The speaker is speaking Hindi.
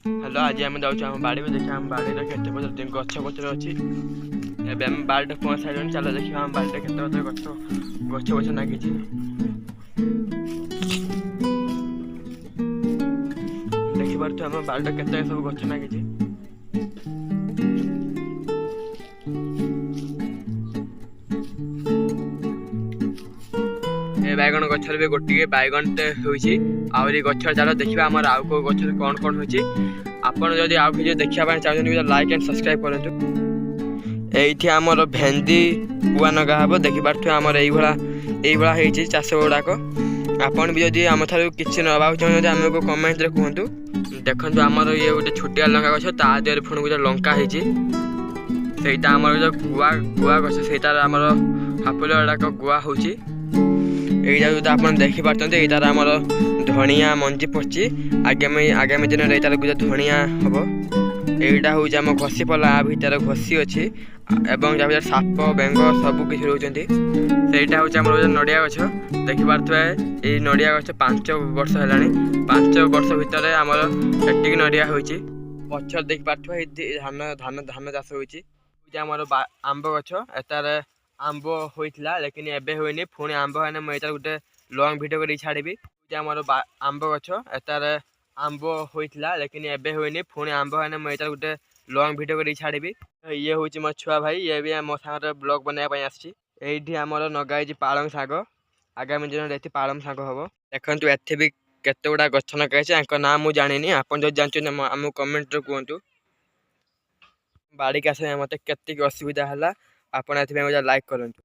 हेलो आज आम जाऊँ बाड़ी में देखिए आम बाड़ी केते गछ पतर अच्छी एवं आम बाड़ी पहुँच सारे चलो देखिए आम बाड़ी केते गछ गछ गछ लगी देखिए आम बाड़ी केते सब गछ लगी बैगन गचर भी गोटे बैगन आहरी गच चलो देखा आम आउ को गच कौन कौन हो जदि आउ भिडियो देखा चाहते लाइक एंड सब्सक्राइब करूँ। ये आमर भेंदी पुआ नगा हम देखिए आमर यही चाष गुड़ाक आपन भी जदि आम ठार कि नवा चाहते आमको कमेंट रे कहतु। देखो आमर ये गोटे छोटिया लंका गछ ता देहरे पुणी गोटे लंका होता आमर जो गुआ गुआ गछ से हापुल गुड़ाक गुआ हो यही आप देखिपार यार आमर धनिया मंजी पची आगामी दिन में यार गोटे धनिया हम यहाँ हूँ आम घसी पला भितर घसी अच्छी एवं साप बेंग सब किसी रोचे से हूँ नड़िया गछ देखिपे ये नड़िया गछ 5 वर्ष है 5 वर्ष भितर आमर एटिक नड़िया हो पचर देखिपे धान धान धान चाष होमर आंब गछ एतार आंब होता लेकिन एबे होनी पुणी आंब है मुझे गोटे लंग भिडियो कर छाड़ी आमर आंब गछ एतार आंब होता लेकिन एबे होनी पुणी आंब है मुझे गोटे लंग भिडियो कर छाड़ी ये हूँ मो छुआ भाई ये भी मो सागर ब्लॉग बनाया आसी आमर नगाई पालंग शाग आगामी दिन में पालंग शाग हम देखो एथे भी केते गुड़ा गछ नगाई ना मुझे जानी आप जो जानते आम कमेंट कहतु बाड़ी के आस मत के असुविधा है आपड़ लाइक करूँ।